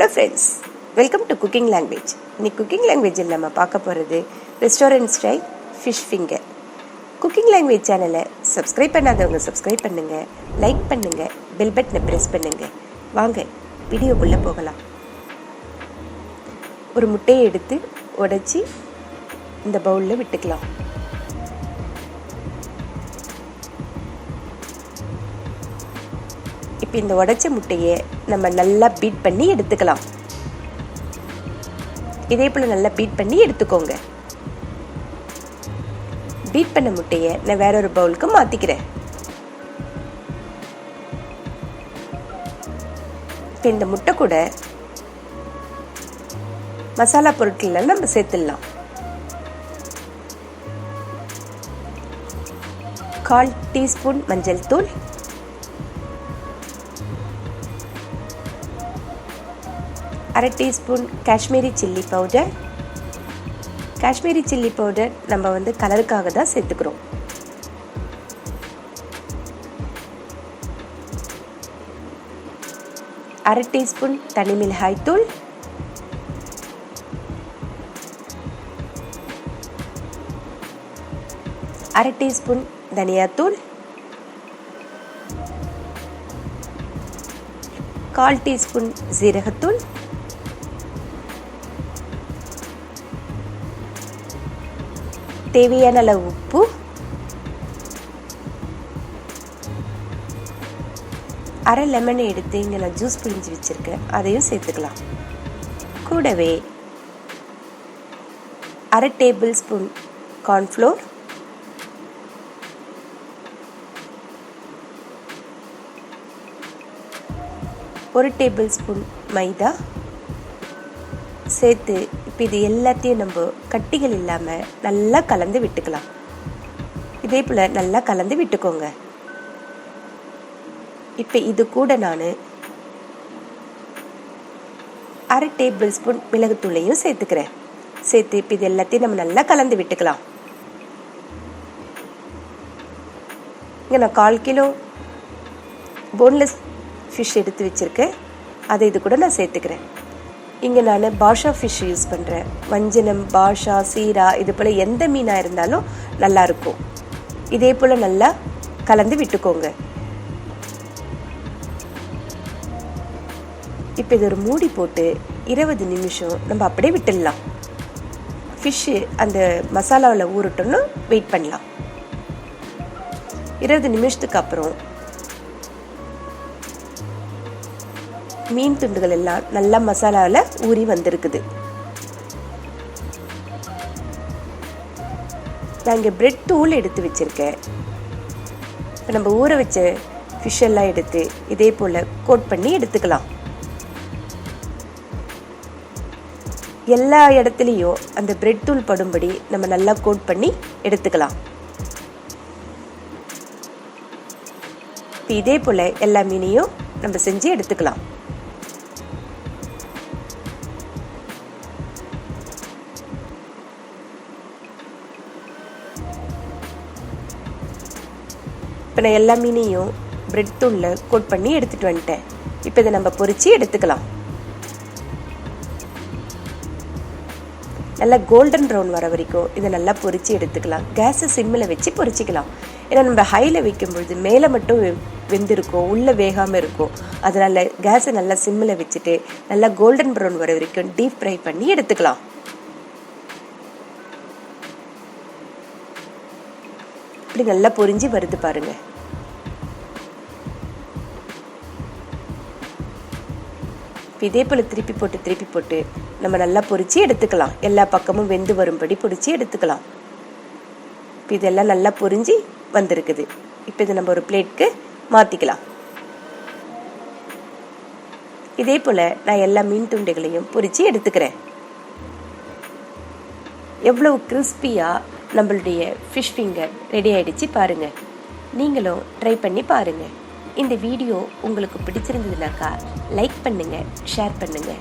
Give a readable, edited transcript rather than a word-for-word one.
Hello friends, welcome to cooking language. இன்னைக்கு cooking லாங்குவேஜில் நம்ம பார்க்க போகிறது restaurant style fish finger. Cooking language சேனலை சப்ஸ்கிரைப் பண்ணாதவங்க சப்ஸ்கிரைப் பண்ணுங்கள், லைக் பண்ணுங்கள், பெல் பட்டனை ப்ரெஸ் பண்ணுங்கள். வாங்க வீடியோக்குள்ளே போகலாம். ஒரு முட்டையை எடுத்து உடைச்சி இந்த பவுலில் விட்டுக்கலாம். இப்போ இந்த உடைச்ச முட்டையை நம்ம நல்லா பீட் பண்ணி எடுத்துக்கலாம். இதே போல் நல்லா பீட் பண்ணி எடுத்துக்கோங்க. பீட் பண்ண முட்டையை நான் வேற ஒரு பவுலுக்கு மாற்றிக்கிறேன். இப்போ இந்த முட்டை கூட மசாலா பொருட்கள் நம்ம சேர்த்துடலாம். 1/4 டீஸ்பூன் மஞ்சள் தூள், 1/2 teaspoon Kashmiri chilli powder. Kashmiri chilli powder நம்ம கலருக்காக தான் சேர்த்துக்கிறோம். அரை டீஸ்பூன் தனி மிளகாய் தூள், 1/2 டீஸ்பூன் தனியாத்தூள், 1/4 டீஸ்பூன் ஜீரகத்தூள், தேவையான அளவு உப்பு, 1/2 லெமனை எடுத்து இங்கே நான் ஜூஸ் பிழிஞ்சு வச்சுருக்கேன், அதையும் சேர்த்துக்கலாம். கூடவே 1/2 tablespoon cornflour, 1 tablespoon மைதா சேர்த்து இப்போ இது எல்லாத்தையும் நம்ம கட்டிகள் இல்லாமல் நல்லா கலந்து விட்டுக்கலாம். இதே போல் நல்லா கலந்து விட்டுக்கோங்க. இப்போ இது கூட நான் 1/2 டேபிள் ஸ்பூன் மிளகுத்தூளையும் சேர்த்துக்கிறேன். சேர்த்து இப்போ இது எல்லாத்தையும் நம்ம நல்லா கலந்து விட்டுக்கலாம். இங்கே நான் 1/4 கிலோ போன்லெஸ் ஃபிஷ் எடுத்து வச்சுருக்கேன், அதை இது கூட நான் சேர்த்துக்கிறேன். இங்கே நான் பாஷா ஃபிஷ் யூஸ் பண்ணுறேன். வஞ்சனம், பாஷா, சீரா இது போல் எந்த மீனாக இருந்தாலும் நல்லாயிருக்கும். இதே போல் நல்லா கலந்து விட்டுக்கோங்க. இப்போ இது ஒரு மூடி போட்டு 20 நிமிஷம் நம்ம அப்படியே விட்டுடலாம். ஃபிஷ்ஷு அந்த மசாலாவில் ஊறட்டோன்னு வெயிட் பண்ணலாம். 20 நிமிஷத்துக்கு அப்புறம் மீன் துண்டுகள் எல்லாம் நல்லா மசாலாவில் ஊறி வந்திருக்குது. நான் இங்கே பிரெட் தூள் எடுத்து வச்சுருக்கேன். இப்போ நம்ம ஊற வச்ச ஃபிஷ் எல்லாம் எடுத்து இதே போல் கோட் பண்ணி எடுத்துக்கலாம். எல்லா இடத்துலையும் அந்த பிரெட் தூள் படும்படி நம்ம நல்லா கோட் பண்ணி எடுத்துக்கலாம். இதே போல் எல்லா மீனையும் நம்ம செஞ்சு எடுத்துக்கலாம். இப்போ நான் எல்லா மீனையும் பிரெட் தூளில் கோட் பண்ணி எடுத்துகிட்டு வந்துட்டேன். இப்போ இதை நம்ம பொரித்து எடுத்துக்கலாம். நல்லா கோல்டன் ப்ரௌன் வர வரைக்கும் இதை நல்லா பொரித்து எடுத்துக்கலாம். கேஸை சிம்மில் வச்சு பொரிச்சிக்கலாம். ஏன்னா நம்ம ஹையில் வைக்கும்பொழுது மேலே மட்டும் வெந்திருக்கும், உள்ளே வேகாமல் இருக்கும். அதனால் கேஸை நல்லா சிம்மில் வச்சுட்டு நல்லா கோல்டன் ப்ரௌன் வர வரைக்கும் டீப் ஃப்ரை பண்ணி எடுத்துக்கலாம். இப்படி நல்லா பொரிஞ்சு வருது பாருங்க. இதே போல் திருப்பி போட்டு நம்ம நல்லா பொரிச்சு எடுத்துக்கலாம். எல்லா பக்கமும் வெந்து வரும்படி பொரிச்சு எடுத்துக்கலாம். இப்போ இதெல்லாம் நல்லா பொரிஞ்சு வந்திருக்குது. இப்போ இதை நம்ம ஒரு பிளேட்க்கு மாற்றிக்கலாம். இதே போல் நான் எல்லா மீன் துண்டுகளையும் பொரிச்சு எடுத்துக்கிறேன். எவ்வளவு கிறிஸ்பியாக நம்மளுடைய ஃபிஷ் ஃபிங்கர் ரெடி ஆகிடுச்சு பாருங்கள். நீங்களும் ட்ரை பண்ணி பாருங்கள். இந்த வீடியோ உங்களுக்கு பிடிச்சிருந்ததுனாக்கா லைக் பண்ணுங்கள், ஷேர் பண்ணுங்கள்.